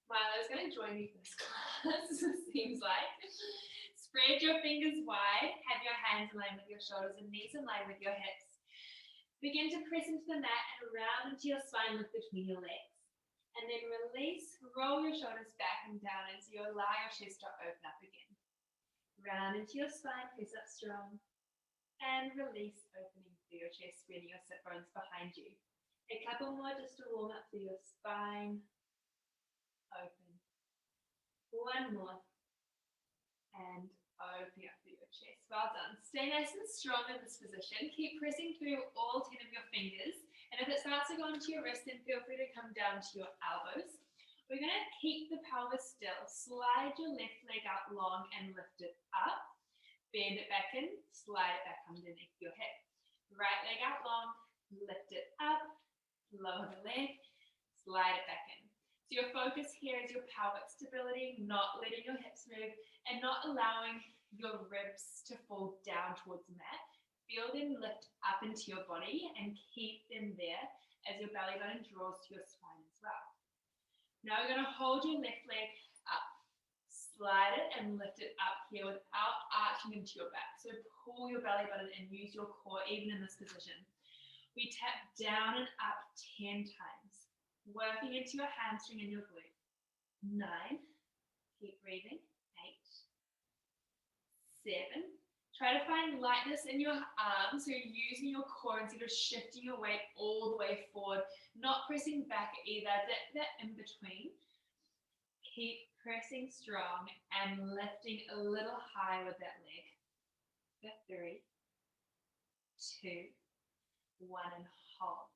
Milo's going to join me for this class, seems like. Spread your fingers wide, have your hands in line with your shoulders and knees in line with your hips. Begin to press into the mat and round into your spine, lift between your legs. And then release, roll your shoulders back and down as you allow your chest to open up again. Round into your spine, press up strong. And release, opening through your chest, spreading your sit bones behind you. A couple more just to warm up through your spine. Open. One more. And open up through your chest. Well done. Stay nice and strong in this position. Keep pressing through all 10 of your fingers. And if it starts to go into your wrist, then feel free to come down to your elbows. We're going to keep the pelvis still. Slide your left leg out long and lift it up. Bend it back in, slide it back underneath your hip. Right leg out long, lift it up, lower the leg, slide it back in. So your focus here is your pelvic stability, not letting your hips move and not allowing your ribs to fall down towards the mat. Feel them lift up into your body and keep them there as your belly button draws to your spine as well. Now we're going to hold your left leg up. Slide it and lift it up here without arching into your back. So pull your belly button and use your core even in this position. We tap down and up 10 times, working into your hamstring and your glute. 9, keep breathing, 8, 7. Try to find lightness in your arms, so you're using your core instead of shifting your weight all the way forward, not pressing back either, that in between. Keep pressing strong and lifting a little high with that leg. 3, 2, 1, and hold.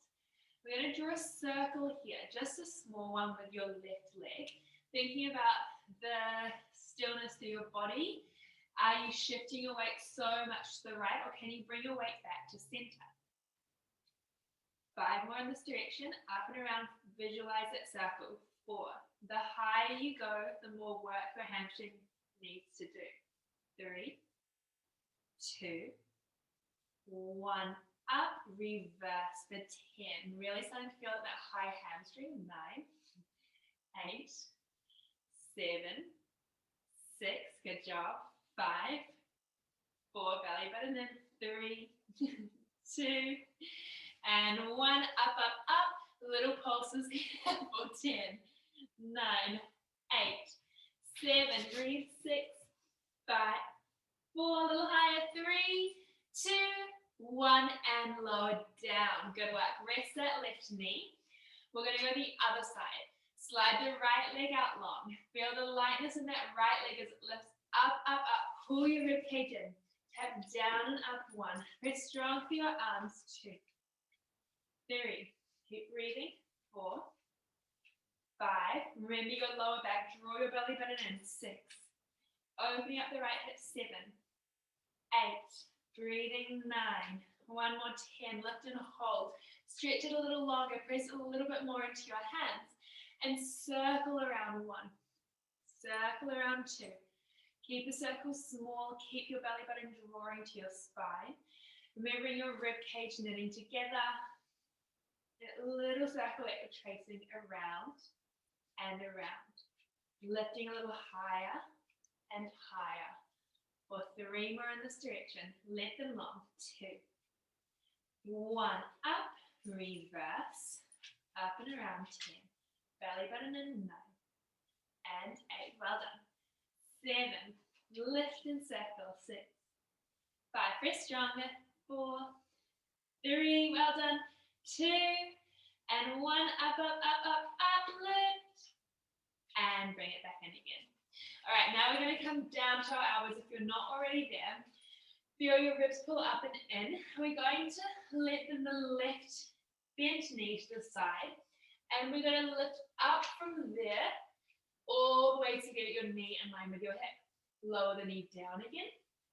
We're going to draw a circle here, just a small one with your left leg. Thinking about the stillness through your body. Are you shifting your weight so much to the right, or can you bring your weight back to center? 5 more in this direction, up and around, visualize that circle. 4. The higher you go, the more work your hamstring needs to do. 3, 2, 1, up, reverse for 10. Really starting to feel that high hamstring. 9, 8, 7, 6, good job. 5, 4, belly button in. 3, 2, and 1, up, up, up. Little pulses here for 10. 9, 8, 7, breathe, 6, 5, 4, a little higher, 3, 2, 1, and lower down. Good work. Rest that left knee. We're going to go the other side. Slide the right leg out long. Feel the lightness in that right leg as it lifts up, up, up. Pull your rib cage in. Tap down and up. 1. Press strong for your arms. 2, 3. Keep breathing. 4, 5. Remember your lower back. Draw your belly button in. 6. Opening up the right hip. 7, 8. Breathing. 9. 1 more. 10. Lift and hold. Stretch it a little longer. Press a little bit more into your hands. And circle around. 1. Circle around. 2. Keep the circle small. Keep your belly button drawing to your spine. Remembering your rib cage knitting together. A little circle that you're tracing around and around. Lifting a little higher and higher. For 3 more in this direction. Let them long. 2, 1. Up. Reverse. Up and around. 10. Belly button in. 9. And 8. Well done. 7. Lift and circle. 6. 5. Press stronger. 4. 3. Well done. 2. And 1. Up, up, up, up, up. Lift. And bring it back in again. All right, now we're going to come down to our elbows if you're not already there. Feel your ribs pull up and in. We're going to lengthen the left bent knee to the side. And we're going to lift up from there all the way to get your knee in line with your hip. Lower the knee down again.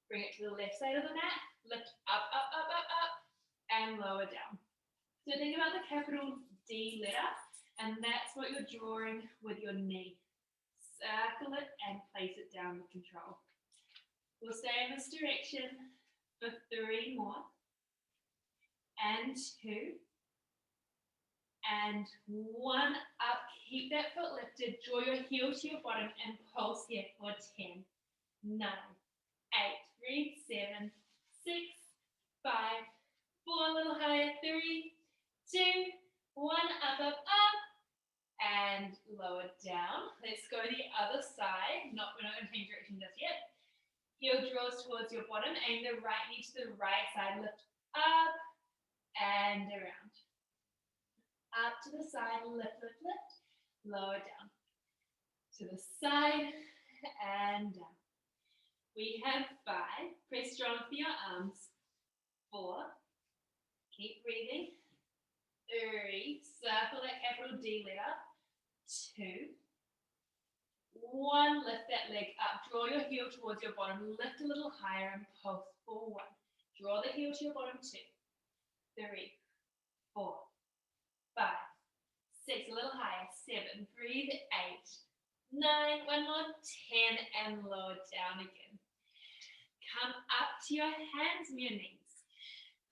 Bring it to the left side of the mat. Lift up, up, up, up, up. And lower down. So think about the capital D letter. And that's what you're drawing with your knee. Circle it and place it down with control. We'll stay in this direction for 3 more. And 2. and 1 up. Keep that foot lifted. Draw your heel to your bottom and pulse here for 10, 9, 8, breathe, 7, 6, 5, 4, a little higher, 3, 2, 1, up, up, up, and lower down. Let's go the other side. We're not going to change direction just yet. Heel draws towards your bottom, aim the right knee to the right side, lift up and around. Up to the side, lift, lift, lift, lower down. To the side and down. We have 5. Press strong for your arms. 4. Keep breathing. 3. Circle that capital D letter. 2. 1. Lift that leg up. Draw your heel towards your bottom. Lift a little higher and pulse for 1. Draw the heel to your bottom. 2, 3, 4, 5, 6. A little higher. 7. Breathe. 8, 9. One more. 10. And lower down again. Come up to your hands and your knees.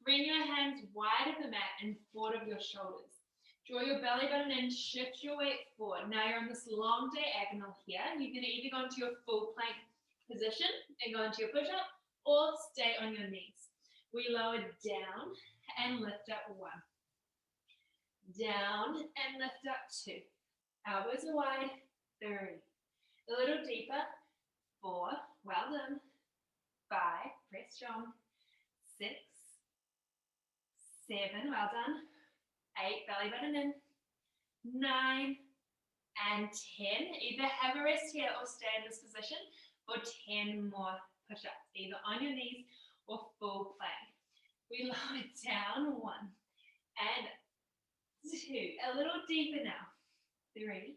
Bring your hands wide of the mat and forward of your shoulders. Draw your belly button in, shift your weight forward. Now you're on this long diagonal here. You can either go into your full plank position and go into your push-up, or stay on your knees. We lower down and lift up 1. Down and lift up 2. Elbows are wide. 3. A little deeper. 4. Well done. 5. Press strong. 6. 7. Well done. 8. Belly button in. 9 and 10. Either have a rest here or stay in this position for 10 more push-ups, either on your knees or full plank. We lower down. 1 and 2. A little deeper now. 3.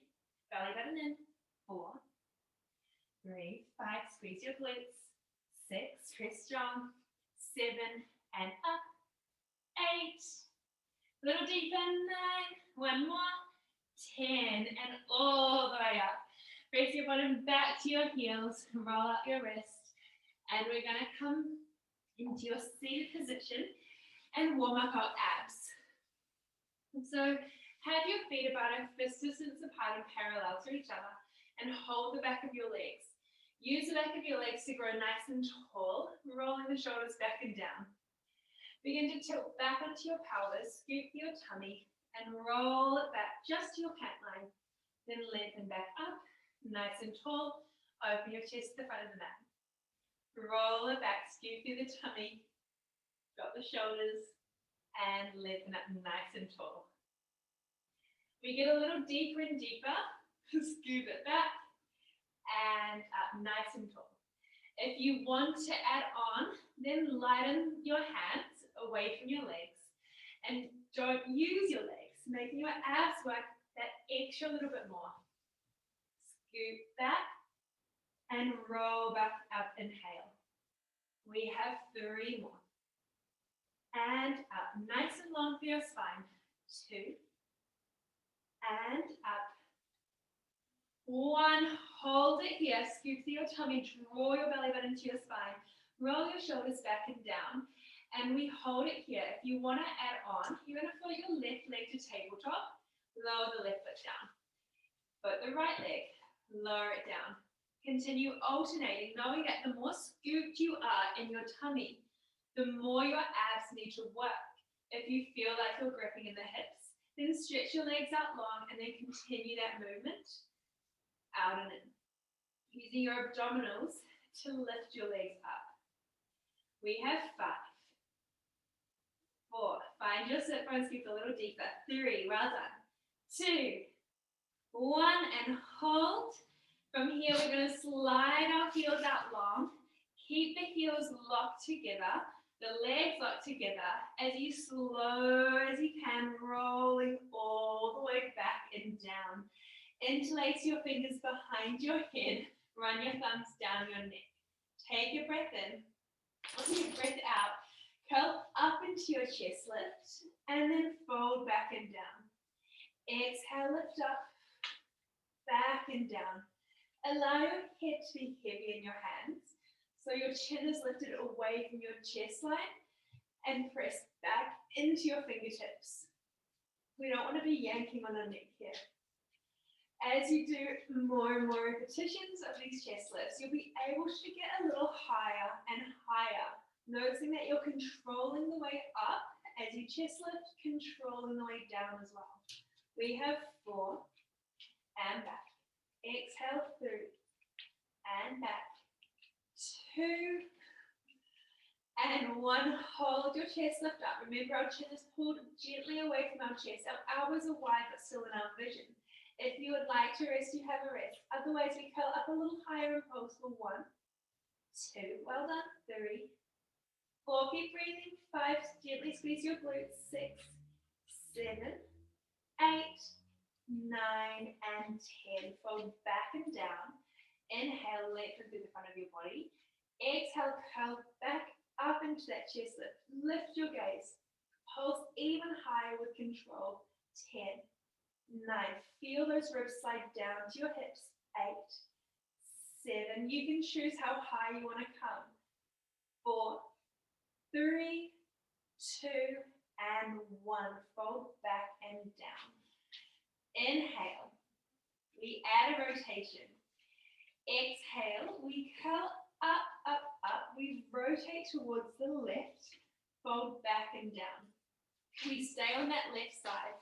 Belly button in. 4. 3. 5. Squeeze your glutes. 6. Press strong. 7 and up. 8. A little deeper. 9. 1 more. 10 and all the way up. Press your bottom back to your heels. Roll out your wrist. And we're going to come into your seated position and warm up our abs. So have your feet about a fist distance apart and parallel to each other, and hold the back of your legs. Use the back of your legs to grow nice and tall, rolling the shoulders back and down. Begin to tilt back onto your pelvis, scoop your tummy, and roll it back just to your cat line. Then lengthen back up, nice and tall. Open your chest to the front of the mat. Roll it back, scoop through the tummy, drop the shoulders, and lengthen up nice and tall. We get a little deeper and deeper. Scoop it back and up nice and tall. If you want to add on, then lighten your hands away from your legs and don't use your legs, making your abs work that extra little bit more. Scoop back and roll back up, inhale. We have 3 more. And up, nice and long for your spine. 2. And up. 1, hold it here, scoop through your tummy, draw your belly button to your spine, roll your shoulders back and down, and we hold it here. If you want to add on, you're going to foot your left leg to tabletop, lower the left foot down. Foot the right leg, lower it down. Continue alternating, knowing that the more scooped you are in your tummy, the more your abs need to work. If you feel like you're gripping in the hips, then stretch your legs out long and then continue that movement. Out and in. Using your abdominals to lift your legs up. We have 5. 4. Find your sit bones, scoop a little deeper. 3. Well done. 2. 1 and hold. From here we're going to slide our heels out long. Keep the heels locked together. The legs locked together as you slow as you can, rolling all the way back and down. Interlace your fingers behind your head. Run your thumbs down your neck. Take your breath in. On your breath out, curl up into your chest lift and then fold back and down. Exhale, lift up, back and down. Allow your head to be heavy in your hands. So your chin is lifted away from your chest line and press back into your fingertips. We don't want to be yanking on our neck here. As you do more and more repetitions of these chest lifts, you'll be able to get a little higher and higher, noticing that you're controlling the way up as you chest lift, controlling the way down as well. We have 4 and back. Exhale, 3 and back. 2 and 1. Hold your chest lift up. Remember, our chin is pulled gently away from our chest. Our elbows are wide but still in our vision. If you would like to rest, you have a rest. Otherwise, we curl up a little higher and pose for 1, 2, well done, 3, 4, keep breathing, 5, gently squeeze your glutes, 6, 7, 8, 9, and 10. Fold back and down. Inhale, lengthen through the front of your body. Exhale, curl back up into that chest lift. Lift your gaze. Pulse even higher with control. 10, 9. Feel those ribs slide down to your hips. 8, 7. You can choose how high you want to come. 4, 3, 2, and 1. Fold back and down. Inhale. We add a rotation. Exhale. We curl up, up, up. We rotate towards the left. Fold back and down. We stay on that left side.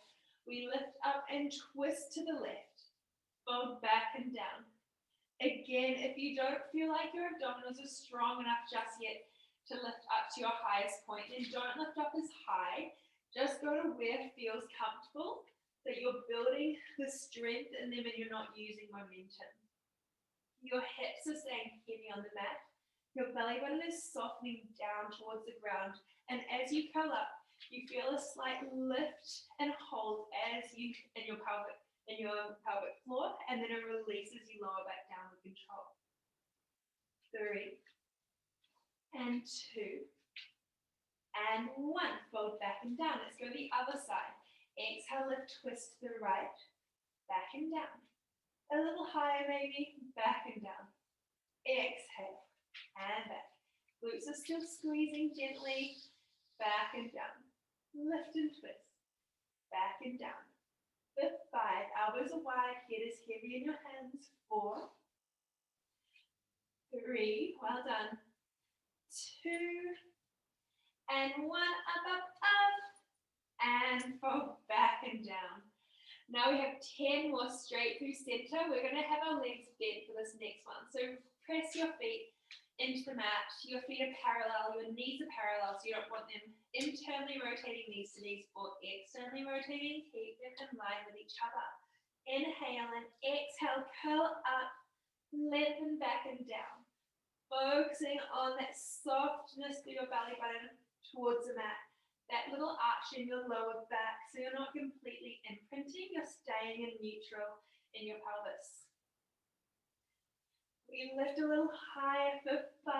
We lift up and twist to the left. Fold back and down. Again, if you don't feel like your abdominals are strong enough just yet to lift up to your highest point, then don't lift up as high. Just go to where feels comfortable, so you're building the strength in them and you're not using momentum. Your hips are staying heavy on the mat. Your belly button is softening down towards the ground. And as you curl up, you feel a slight lift and hold as you in your pelvic floor, and then it releases you lower back down with control. 3, and 2, and 1. Fold back and down. Let's go the other side. Exhale, lift, twist to the right, back and down. A little higher maybe, back and down. Exhale, and back. Glutes are still squeezing gently, back and down. Lift and twist, back and down. For 5, elbows are wide, head is heavy in your hands. 4, 3, well done. 2, and 1, up, up, up, and fold back and down. Now we have 10 more straight through center. We're going to have our legs bent for this next one. So press your feet into the mat. Your feet are parallel, your knees are parallel, so you don't want them internally rotating knees to knees or externally rotating. Keep them in line with each other. Inhale and exhale, curl up, lengthen back and down. Focusing on that softness through your belly button towards the mat. That little arch in your lower back, so you're not completely imprinting, you're staying in neutral in your pelvis. We lift a little higher for 5,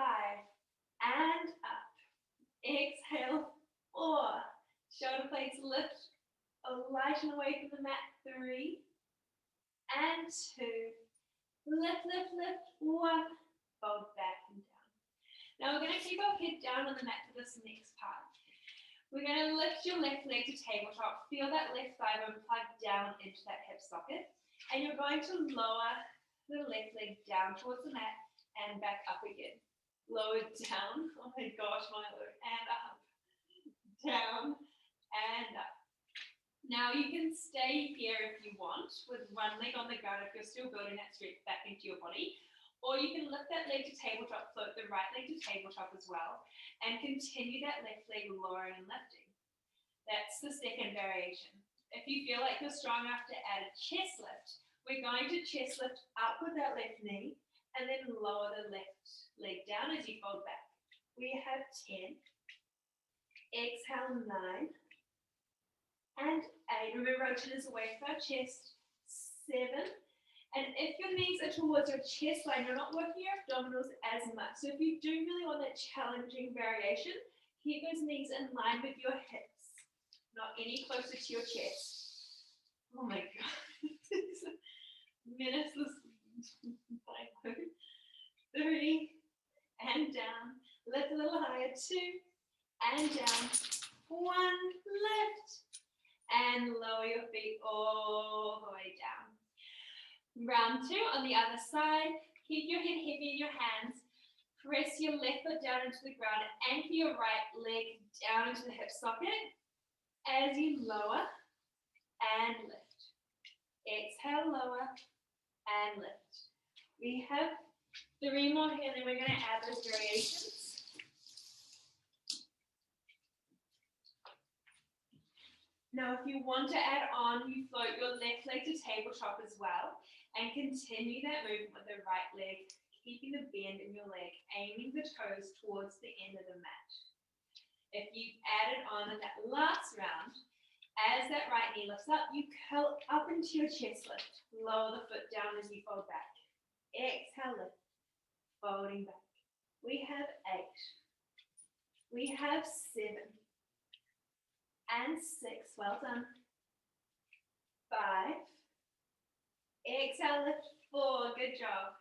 and up. Exhale, 4. Shoulder blades lift, lighten away from the mat. 3, and 2. Lift, lift, lift. 1. Fold back and down. Now we're going to keep our head down on the mat for this next part. We're going to lift your left leg to tabletop. Feel that left thigh bone plug down into that hip socket. And you're going to lower the left leg down towards the mat and back up again. Lower down. Oh my gosh, my Lord. And up. Down and up. Now you can stay here if you want with one leg on the ground if you're still building that strength back into your body. Or you can lift that leg to tabletop, float the right leg to tabletop as well, and continue that left leg lowering and lifting. That's the second variation. If you feel like you're strong enough to add a chest lift, we're going to chest lift up with that left knee and then lower the left leg down as you fold back. We have 10. Exhale, 9. And 8. Remember, our chin is away from our chest. 7. And if your knees are towards your chest line, you're not working your abdominals as much. So if you do really want that challenging variation, keep those knees in line with your hips, not any closer to your chest. Oh my God. Minutes this 3, and down. Lift a little higher. 2, and down. 1, lift, and and lower your feet all the way down. Round 2 on the other side. Keep your head heavy in your hands. Press your left foot down into the ground. Anchor your right leg down into the hip socket as you lower and lift. Exhale, lower and lift. We have 3 more here, and then we're going to add those variations. Now, if you want to add on, you float your left leg to tabletop as well, and continue that movement with the right leg, keeping the bend in your leg, aiming the toes towards the end of the mat. If you've added on in that last round, as that right knee lifts up, you curl up into your chest lift. Lower the foot down as you fold back. Exhale, lift, folding back. We have 8. We have 7. And 6, well done. 5. Exhale, lift, 4, good job.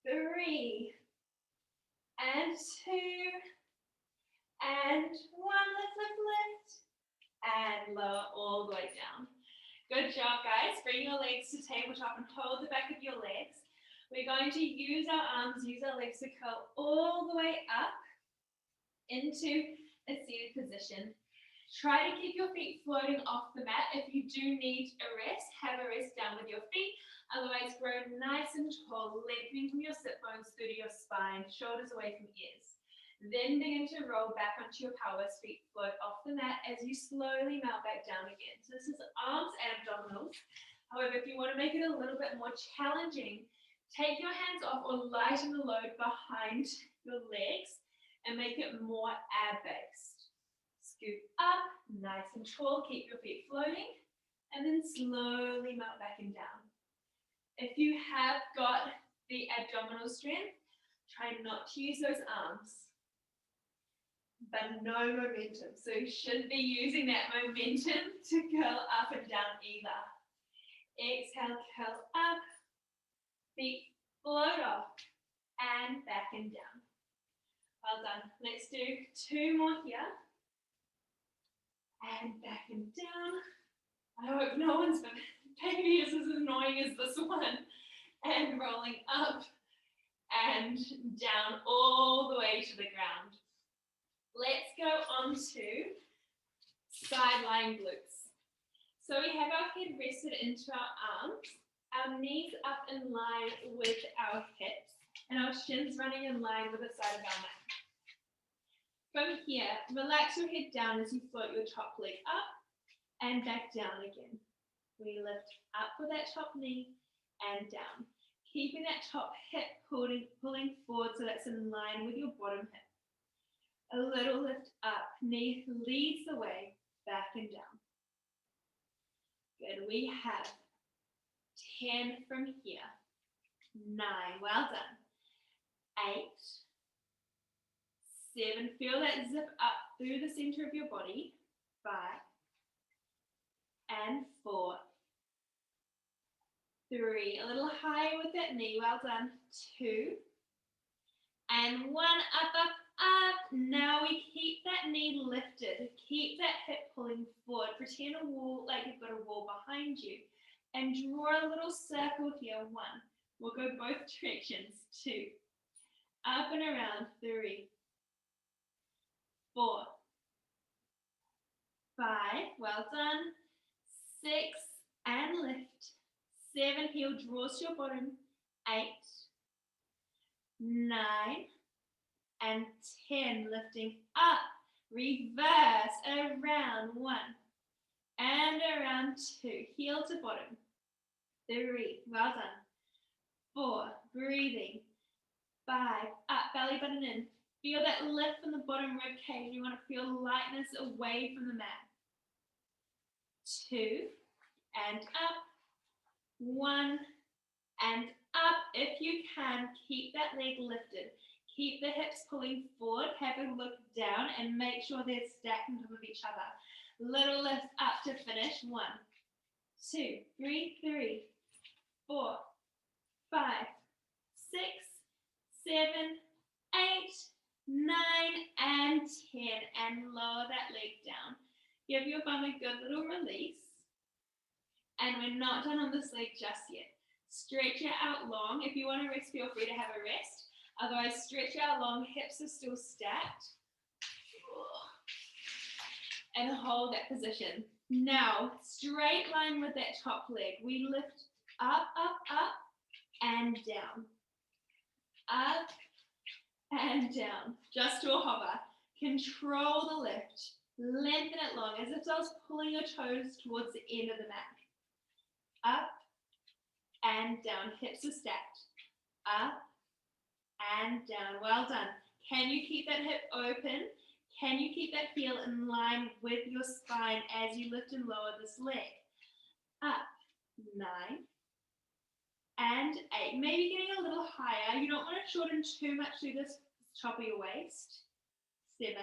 3. And 2. And 1, lift, lift, lift. And lower all the way down. Good job, guys. Bring your legs to tabletop and hold the back of your legs. We're going to use our arms, use our legs to curl all the way up into a seated position. Try to keep your feet floating off the mat. If you do need a rest, have a rest down with your feet. Otherwise, grow nice and tall, lengthening from your sit bones through to your spine, shoulders away from ears. Then begin to roll back onto your pelvis, feet float off the mat as you slowly melt back down again. So this is arms and abdominals. However, if you want to make it a little bit more challenging, take your hands off or lighten the load behind your legs and make it more ab-based. Scoop up, nice and tall, keep your feet floating, and then slowly melt back and down. If you have got the abdominal strength, try not to use those arms, but no momentum. So you shouldn't be using that momentum to curl up and down either. Exhale, curl up, feet float off, and back and down. Well done. Let's do 2 more here. And back and down. I hope no one's maybe is as annoying as this one. And rolling up and down all the way to the ground. Let's go on to side lying glutes. So we have our head rested into our arms, our knees up in line with our hips, and our shins running in line with the side of our mat. From here, relax your head down as you float your top leg up and back down again. We lift up with that top knee and down, keeping that top hip pulling forward so that's in line with your bottom hip. A little lift up, knee leads the way, back and down. Good, we have 10 from here. 9, well done. 8, 7, feel that zip up through the center of your body. 5, and 4, 3, a little higher with that knee, well done. 2, and 1, up, up, up. Now we keep that knee lifted, keep that hip pulling forward, pretend a wall, like you've got a wall behind you, and draw a little circle here. 1, we'll go both directions. 2, up and around. 3, 4, 5, well done. 6, and lift. 7, heel draws to your bottom. 8, 9, and 10, lifting up, reverse, around. 1, and around. 2, heel to bottom. 3, well done. 4, breathing. 5, up, belly button in. Feel that lift from the bottom rib cage. You want to feel lightness away from the mat. 2, and up. 1, and up. If you can, keep that leg lifted. Keep the hips pulling forward. Have a look down and make sure they're stacked on top of each other. Little lift up to finish. 1, 2, 3, 4, 5, 6, 7, 8, 9, and 10. And lower that leg down. Give your bum a good little release. And we're not done on this leg just yet. Stretch it out long. If you want to rest, feel free to have a rest. Otherwise, stretch out long, hips are still stacked. And hold that position. Now, straight line with that top leg. We lift up, up, up, and down. Up, and down. Just to a hover. Control the lift. Lengthen it long, as if I was pulling your toes towards the end of the mat. Up, and down. Hips are stacked. Up, and down. Well done. Can you keep that hip open? Can you keep that heel in line with your spine as you lift and lower this leg? Up, 9, and 8. Maybe getting a little higher. You don't want to shorten too much through this top of your waist. 7,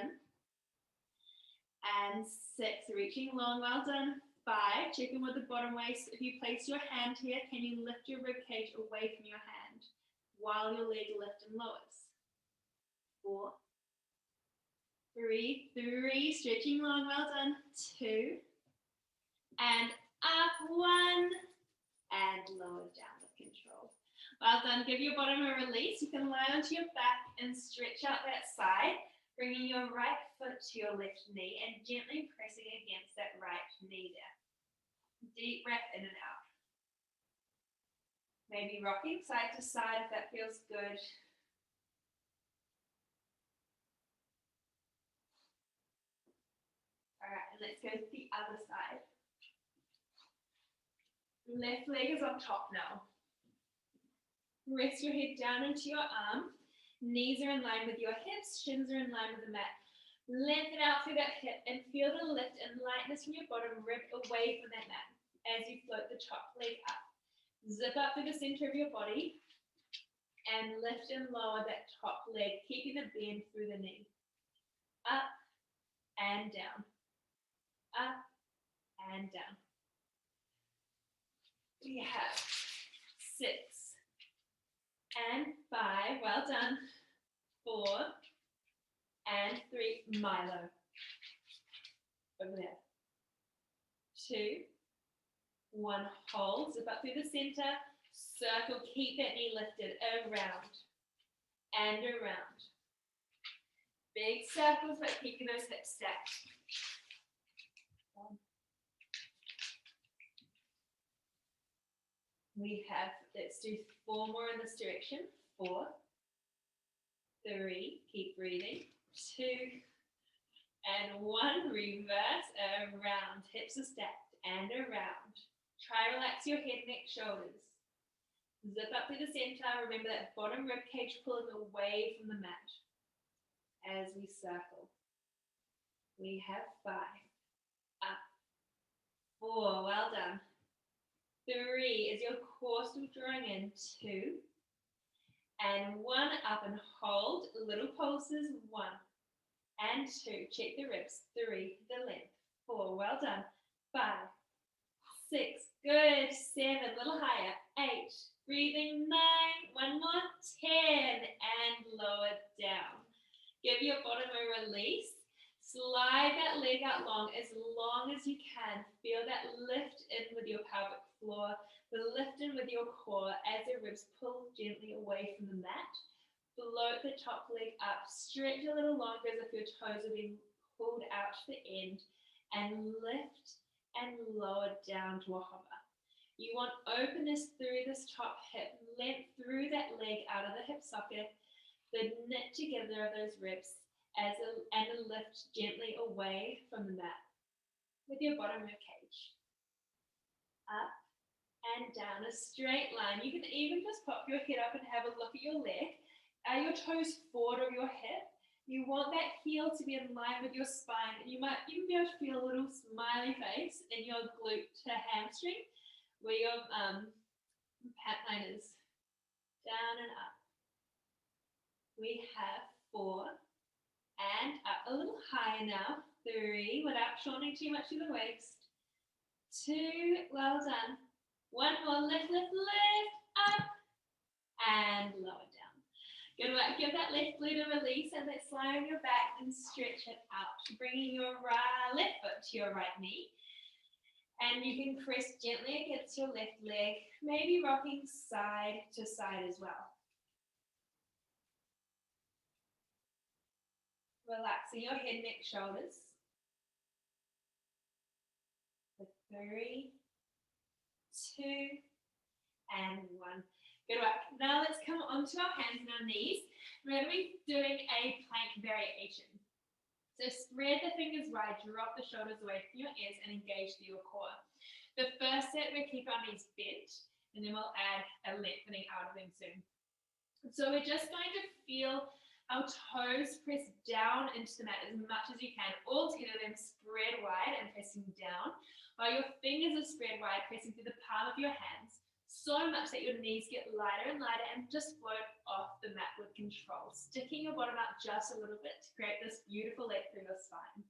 and 6. Reaching long. Well done. 5. Check in with the bottom waist. If you place your hand here, can you lift your rib cage away from your hand while your leg lifts and lowers? 4, 3, stretching long, well done. 2, and up, 1, and lower down with control. Well done. Give your bottom a release. You can lie onto your back and stretch out that side, bringing your right foot to your left knee and gently pressing against that right knee there. Deep breath in and out. Maybe rocking side to side if that feels good. All right, and let's go to the other side. Left leg is on top now. Rest your head down into your arm. Knees are in line with your hips. Shins are in line with the mat. Lengthen out through that hip and feel the lift and lightness from your bottom rib away from that mat as you float the top leg up. Zip up through the center of your body and lift and lower that top leg, keeping the bend through the knee. Up and down. Up and down. We have 6 and 5. Well done. 4 and 3. Milo. Over there. 2, 1. Hold. Zip up through the center. Circle. Keep that knee lifted. Around and around. Big circles, but keeping those hips stacked. We have, let's do 4 more in this direction. 4, 3, keep breathing. 2, and 1, reverse, around. Hips are stacked and around. Try relax your head, neck, shoulders. Zip up through the center. Remember that bottom rib cage pulling away from the mat as we circle. We have 5, up, 4, well done. 3 is your core still drawing in. 2, and 1, up and hold. Little pulses. 1 and 2. Check the ribs. 3, the length. 4, well done. 5, 6, good. 7, little higher. 8, breathing. 9, 1 more. 10, and lower down. Give your bottom a release. Slide that leg out long as you can. Feel that lift in with your pelvic floor, the lift in with your core as the ribs pull gently away from the mat. Float the top leg up. Stretch a little longer as if your toes are being pulled out to the end, and lift and lower down to a hover. You want openness through this top hip, length through that leg out of the hip socket, the knit together of those ribs, and a lift gently away from the mat with your bottom rib cage. Up and down, a straight line. You can even just pop your head up and have a look at your leg. Are your toes forward of your hip? You want that heel to be in line with your spine, and you might even be able to feel a little smiley face in your glute to hamstring, where your pat line is down and up. We have 4 and up, a little higher now. 3, without shortening too much through the waist. 2, well done. 1 more, lift, lift, lift, up, and lower down. Good work. Give that left glute a release, and let's lie on your back and stretch it out, bringing your left foot to your right knee. And you can press gently against your left leg, maybe rocking side to side as well. Relaxing your head, neck, shoulders. For 3, 2, and 1. Good work. Now let's come onto our hands and our knees. We're going to be doing a plank variation. So spread the fingers wide, drop the shoulders away from your ears, and engage through your core. The first set, we keep our knees bent, and then we'll add a lengthening out of them soon. So we're just going to feel our toes press down into the mat as much as you can. All 10 of them spread wide and pressing down, while your fingers are spread wide, pressing through the palm of your hands, so much that your knees get lighter and lighter and just float off the mat with control, sticking your bottom out just a little bit to create this beautiful length through your spine.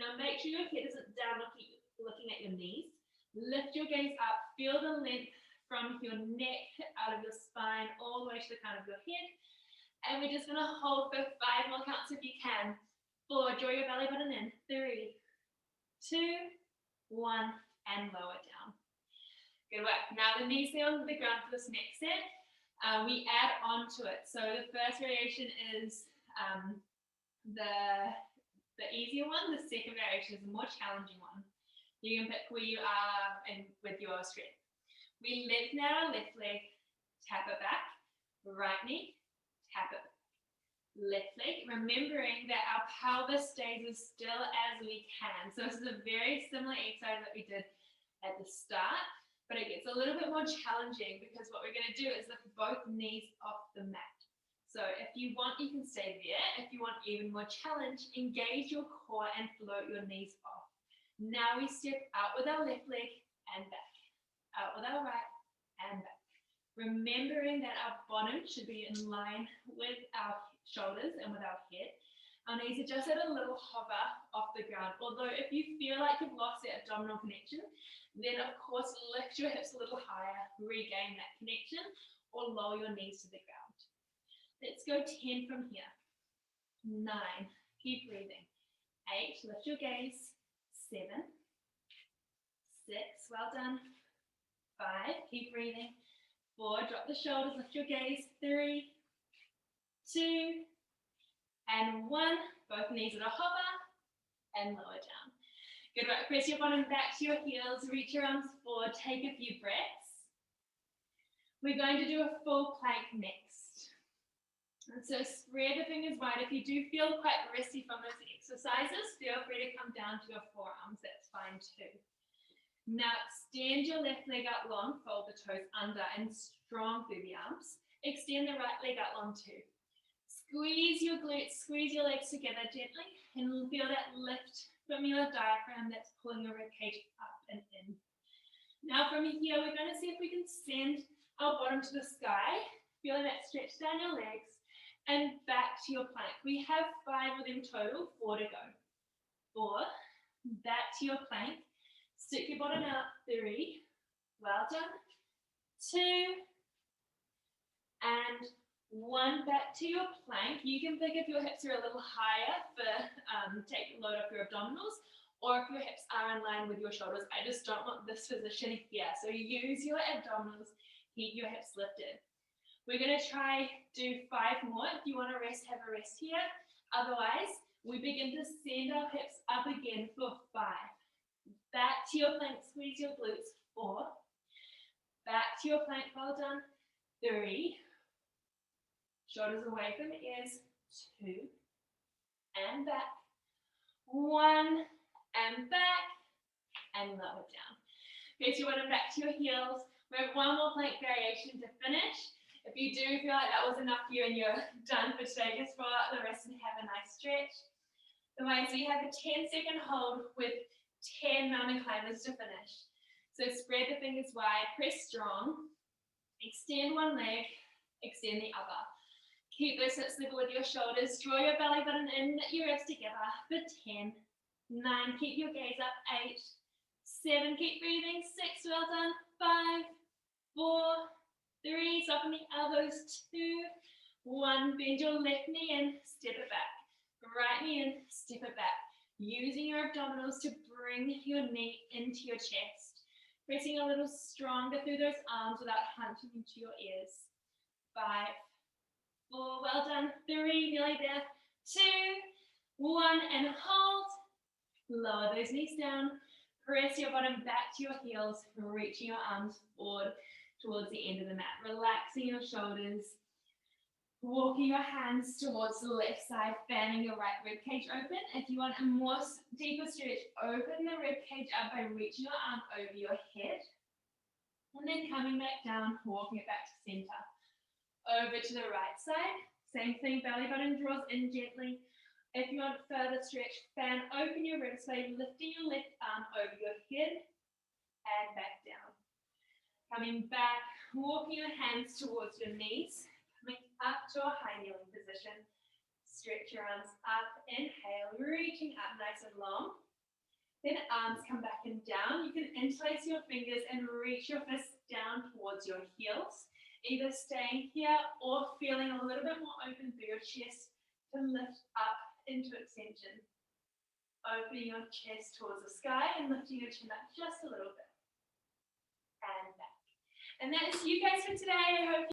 Now make sure your head isn't down looking at your knees. Lift your gaze up, feel the length from your neck out of your spine all the way to the crown of your head. And we're just going to hold for 5 more counts if you can. 4, draw your belly button in. 3, 2, 1, and lower down. Good work. Now the knees stay on the ground for this next set. We add on to it. So the first variation is the easier one. The second variation is the more challenging one. You can pick where you are and with your strength. We lengthen out our left leg, tap it back, right knee, tap it back. Left leg, remembering that our pelvis stays as still as we can. So this is a very similar exercise that we did at the start, but it gets a little bit more challenging because what we're going to do is lift both knees off the mat. So if you want, you can stay there. If you want even more challenge, engage your core and float your knees off. Now we step out with our left leg and back, out with our right and back. Remembering that our bottom should be in line with our shoulders and with our head. Our knees are just at a little hover off the ground. Although if you feel like you've lost that abdominal connection, then of course lift your hips a little higher, regain that connection, or lower your knees to the ground. Let's go 10 from here. 9, keep breathing. 8, lift your gaze. 7, 6, well done. 5, keep breathing. 4, drop the shoulders, lift your gaze. 3, 2, and 1. Both knees at a hover and lower down. Good work. Press your bottom back to your heels, reach your arms forward, take a few breaths. We're going to do a full plank next. And so spread the fingers wide. If you do feel quite resty from those exercises, feel free to come down to your forearms. That's fine too. Now extend your left leg out long, fold the toes under and strong through the arms. Extend the right leg out long too. Squeeze your glutes, squeeze your legs together gently and feel that lift from your diaphragm that's pulling your ribcage up and in. Now from here, we're going to see if we can send our bottom to the sky, feeling that stretch down your legs and back to your plank. We have 5 of them total, 4 to go. 4, back to your plank. Stick your bottom out, 3, well done. 2, and 1, back to your plank. You can pick if your hips are a little higher for take the load off your abdominals, or if your hips are in line with your shoulders. I just don't want this position here. So use your abdominals, keep your hips lifted. We're going to try do 5 more. If you want to rest, have a rest here. Otherwise, we begin to send our hips up again for 5. Back to your plank, squeeze your glutes. 4. Back to your plank, well done. 3. Shoulders away from the ears. 2. And back. 1. And back. And lower down. Okay, so you want to back to your heels. We have 1 more plank variation to finish. If you do feel like that was enough for you and you're done for today, just roll out the wrist and have a nice stretch. Otherwise, we have a 10-second hold with 10 mountain climbers to finish. So spread the fingers wide, press strong, extend one leg, extend the other. Keep those hips level with your shoulders, draw your belly button in, knit your ribs together for 10, 9, keep your gaze up, 8, 7, keep breathing, 6, well done, 5, 4, 3, soften the elbows, 2, 1, bend your left knee in, step it back, right knee in, step it back. Using your abdominals to bring your knee into your chest. Pressing a little stronger through those arms without hunching into your ears. 5, 4, well done. 3, nearly there. 2, 1, and hold. Lower those knees down. Press your bottom back to your heels, reaching your arms forward towards the end of the mat. Relaxing your shoulders. Walking your hands towards the left side, fanning your right rib cage open. If you want a more deeper stretch, open the rib cage up by reaching your arm over your head. And then coming back down, walking it back to center. Over to the right side. Same thing, belly button draws in gently. If you want further stretch, fan open your ribs by lifting your left arm over your head and back down. Coming back, walking your hands towards your knees. Coming up to a high kneeling position. Stretch your arms up, inhale, reaching up nice and long. Then arms come back and down. You can interlace your fingers and reach your fists down towards your heels. Either staying here or feeling a little bit more open through your chest to lift up into extension. Opening your chest towards the sky and lifting your chin up just a little bit. And back. And that is you guys for today. I hope